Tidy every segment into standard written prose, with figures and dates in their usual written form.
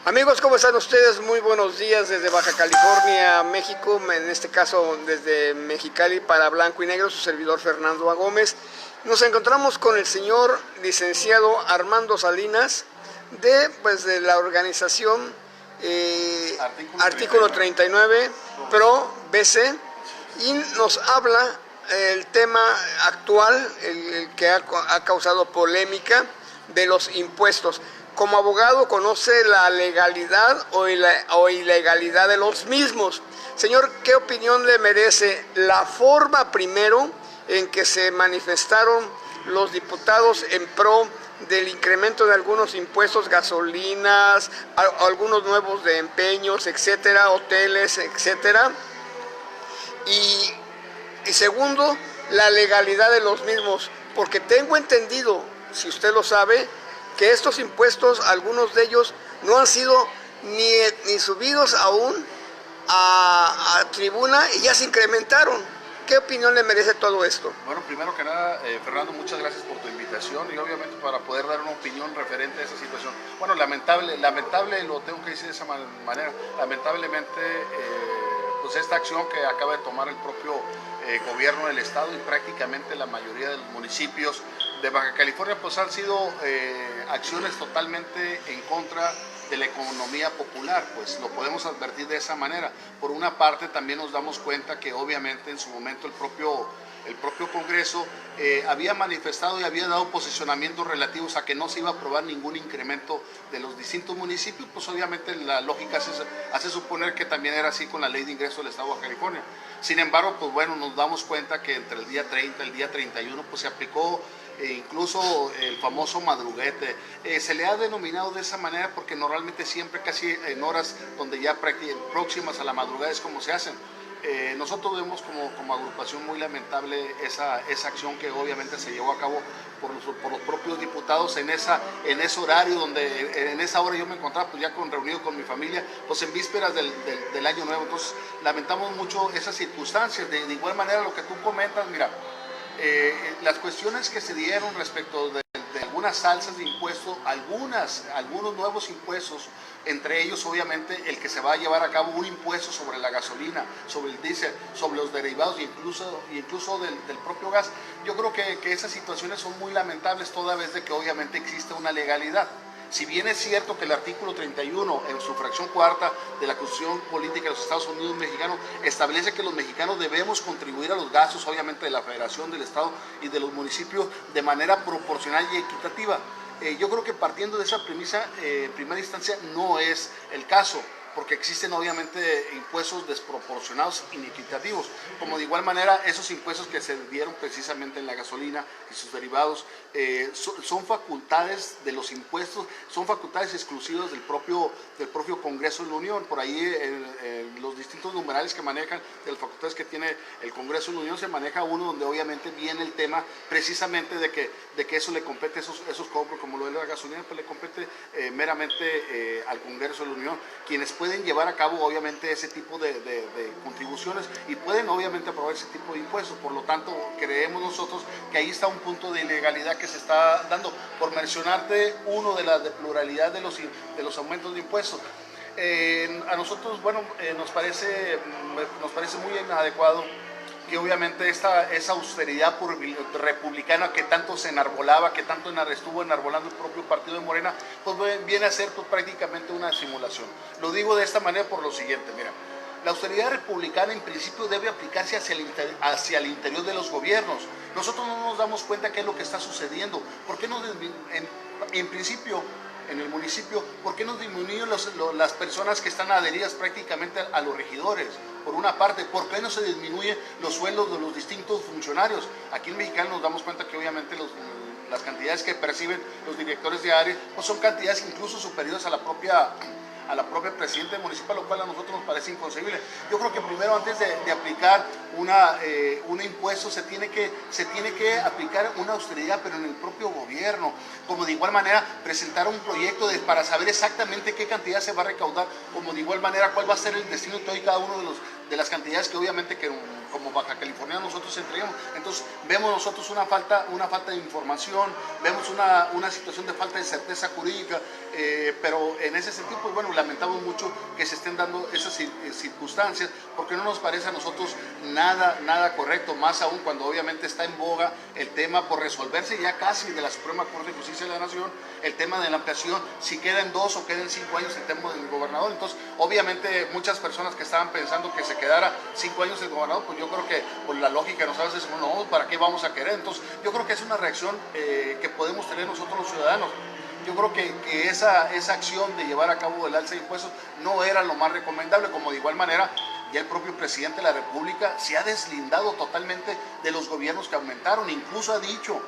Amigos, ¿cómo están ustedes? Muy buenos días desde Baja California, México, en este caso desde Mexicali para Blanco y Negro, su servidor Fernando A. Gómez. Nos encontramos con el señor licenciado Armando Salinas de la organización Artículo 39 Pro BC, y nos habla el tema actual, el que ha causado polémica de los impuestos. Como abogado conoce la legalidad o ilegalidad de los mismos. Señor, ¿qué opinión le merece la forma primero en que se manifestaron los diputados en pro del incremento de algunos impuestos, gasolinas, algunos nuevos de empeños, etcétera, hoteles, etcétera? Y segundo, la legalidad de los mismos, porque tengo entendido, si usted lo sabe, que estos impuestos, algunos de ellos, no han sido ni subidos aún a tribuna y ya se incrementaron. ¿Qué opinión le merece todo esto? Bueno, primero que nada, Fernando, muchas gracias por tu invitación y obviamente para poder dar una opinión referente a esa situación. Bueno, lamentable, lo tengo que decir de esa manera, lamentablemente, pues esta acción que acaba de tomar el propio gobierno del estado y prácticamente la mayoría de los municipios de Baja California, pues han sido acciones totalmente en contra de la economía popular, pues lo podemos advertir de esa manera. Por una parte también nos damos cuenta que obviamente en su momento el propio Congreso había manifestado y había dado posicionamientos relativos a que no se iba a aprobar ningún incremento de los distintos municipios, pues obviamente la lógica hace suponer que también era así con la ley de ingreso del estado de Baja California. Sin embargo, pues bueno, nos damos cuenta que entre el día 30 y el día 31 pues se aplicó incluso el famoso madruguete. Se le ha denominado de esa manera porque normalmente siempre casi en horas donde ya próximas a la madrugada es como se hacen. Nosotros vemos como agrupación muy lamentable esa acción que obviamente se llevó a cabo por los propios diputados en ese horario donde en esa hora yo me encontraba pues ya reunido con mi familia, pues en vísperas del año nuevo. Entonces lamentamos mucho esas circunstancias. De igual manera lo que tú comentas, mira, las cuestiones que se dieron respecto de algunas alzas de impuestos, algunos nuevos impuestos, entre ellos obviamente el que se va a llevar a cabo un impuesto sobre la gasolina, sobre el diésel, sobre los derivados e incluso del propio gas. Yo creo que esas situaciones son muy lamentables toda vez de que obviamente existe una legalidad. Si bien es cierto que el artículo 31 en su fracción cuarta de la Constitución Política de los Estados Unidos Mexicanos establece que los mexicanos debemos contribuir a los gastos obviamente de la Federación, del Estado y de los municipios de manera proporcional y equitativa. Yo creo que partiendo de esa premisa, en primera instancia no es el caso, porque existen obviamente impuestos desproporcionados, inequitativos, como de igual manera esos impuestos que se dieron precisamente en la gasolina y sus derivados son facultades de los impuestos, son facultades exclusivas del propio Congreso de la Unión. Por ahí los distintos numerales que manejan, de las facultades que tiene el Congreso de la Unión, se maneja uno donde obviamente viene el tema precisamente de que eso le compete, esos cobros como lo de la gasolina, pues le compete meramente al Congreso de la Unión, quienes pueden llevar a cabo obviamente ese tipo de contribuciones y pueden obviamente aprobar ese tipo de impuestos. Por lo tanto, creemos nosotros que ahí está un punto de ilegalidad que se está dando. Por mencionarte uno de la pluralidad de los aumentos de impuestos, a nosotros, bueno, nos parece muy inadecuado que obviamente esa austeridad republicana que tanto se enarbolaba, que tanto estuvo enarbolando el propio partido de Morena, pues viene a ser pues, prácticamente una simulación. Lo digo de esta manera por lo siguiente, mira, la austeridad republicana en principio debe aplicarse hacia el interior de los gobiernos. Nosotros no nos damos cuenta qué es lo que está sucediendo. ¿Por qué no en principio en el municipio, por qué no disminuyen las personas que están adheridas prácticamente a los regidores? Por una parte, ¿por qué no se disminuyen los sueldos de los distintos funcionarios? Aquí en Mexicali nos damos cuenta que obviamente las cantidades que perciben los directores de área pues son cantidades incluso superiores a la propia presidenta municipal, lo cual a nosotros nos parece inconcebible. Yo creo que primero, antes de aplicar un impuesto, se tiene que aplicar una austeridad, pero en el propio gobierno, como de igual manera presentar un proyecto para saber exactamente qué cantidad se va a recaudar, como de igual manera cuál va a ser el destino de todo y cada uno de las cantidades que obviamente que como Baja California nosotros entregamos. Entonces vemos nosotros una falta de información, vemos una situación de falta de certeza jurídica, pero en ese sentido, pues bueno, lamentamos mucho que se estén dando esas circunstancias, porque no nos parece a nosotros nada correcto, más aún cuando obviamente está en boga el tema por resolverse ya casi de la Suprema Corte de Justicia de la Nación, el tema de la ampliación, si quedan 2 o queden 5 años el tema del gobernador. Entonces, obviamente muchas personas que estaban pensando que se quedara 5 años el gobernador, pues yo creo que por la lógica nos hace decir, no, ¿para qué vamos a querer? Entonces, yo creo que es una reacción que podemos tener nosotros los ciudadanos. Yo creo que esa acción de llevar a cabo el alza de impuestos no era lo más recomendable, como de igual manera ya el propio presidente de la República se ha deslindado totalmente de los gobiernos que aumentaron, incluso ha dicho,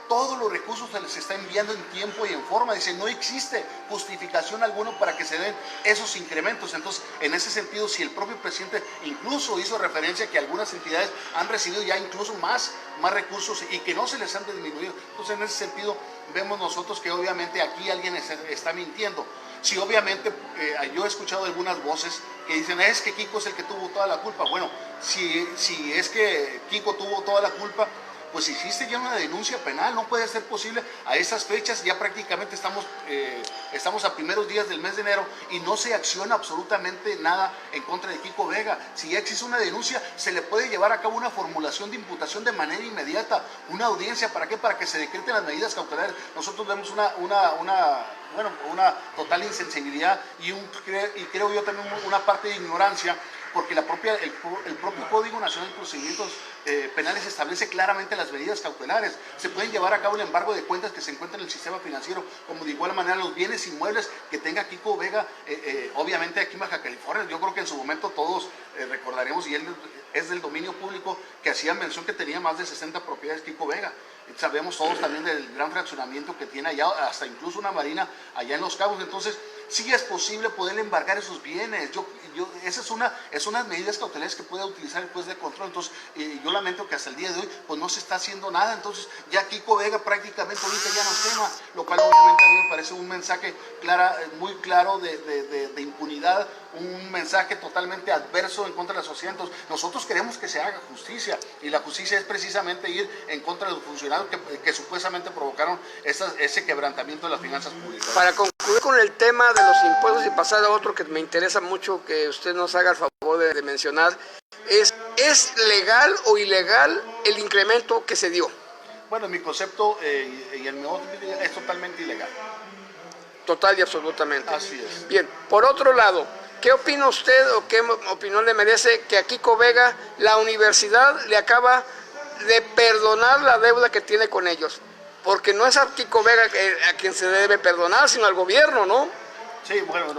todos los recursos se les está enviando en tiempo y en forma. Dice, no existe justificación alguna para que se den esos incrementos. Entonces, en ese sentido, si el propio presidente incluso hizo referencia a que algunas entidades han recibido ya incluso más recursos y que no se les han disminuido. Entonces, en ese sentido, vemos nosotros que obviamente aquí alguien está mintiendo. Si obviamente yo he escuchado algunas voces que dicen, es que Kiko es el que tuvo toda la culpa. Bueno, si es que Kiko tuvo toda la culpa, pues existe ya una denuncia penal, no puede ser posible a esas fechas, ya prácticamente estamos a primeros días del mes de enero y no se acciona absolutamente nada en contra de Kiko Vega. Si ya existe una denuncia, se le puede llevar a cabo una formulación de imputación de manera inmediata, una audiencia, ¿para qué? Para que se decreten las medidas cautelares. Nosotros vemos una total insensibilidad y creo yo también una parte de ignorancia, porque el propio Código Nacional de Procedimientos Penales establece claramente las medidas cautelares. Se pueden llevar a cabo el embargo de cuentas que se encuentran en el sistema financiero, como de igual manera los bienes inmuebles que tenga Kiko Vega, obviamente aquí en Baja California. Yo creo que en su momento todos recordaremos, y él es del dominio público, que hacía mención que tenía más de 60 propiedades Kiko Vega. Sabemos todos también del gran fraccionamiento que tiene allá, hasta incluso una marina allá en Los Cabos. Entonces, sí es posible poder embargar esos bienes. Esa es unas medidas cautelares que puede utilizar el juez de control. Entonces, yo lamento que hasta el día de hoy pues no se está haciendo nada. Entonces, ya Kiko Vega prácticamente ahorita ya no es tema, lo cual obviamente a mí me parece un mensaje muy claro de impunidad, un mensaje totalmente adverso en contra de la sociedad. Entonces, nosotros queremos que se haga justicia, y la justicia es precisamente ir en contra de los funcionarios que supuestamente provocaron ese quebrantamiento de las finanzas públicas. Para concluir con el tema de los impuestos y pasar a otro que me interesa mucho que usted nos haga el favor de mencionar, ¿es legal o ilegal el incremento que se dio? Bueno, en mi concepto y en mi opinión es totalmente ilegal. Total y absolutamente. Así es. Bien, por otro lado, ¿qué opina usted o qué opinión le merece que a Kiko Vega la universidad le acaba de perdonar la deuda que tiene con ellos? Porque no es a Kiko Vega a quien se debe perdonar, sino al gobierno, ¿no? Sí, bueno,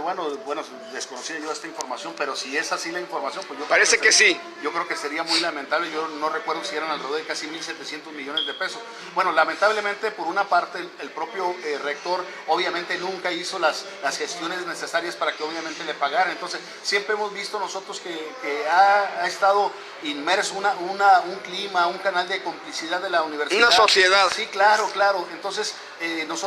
desconocía yo esta información, pero si es así la información, pues yo parece que sí. Yo creo que sería muy lamentable. Yo no recuerdo si eran alrededor de casi 1.700 millones de pesos. Bueno, lamentablemente, por una parte, el propio rector obviamente nunca hizo las gestiones necesarias para que obviamente le pagaran. Entonces, siempre hemos visto nosotros que ha estado inmerso un clima, un canal de complicidad de la universidad. Una sociedad. Sí, claro. Entonces, nosotros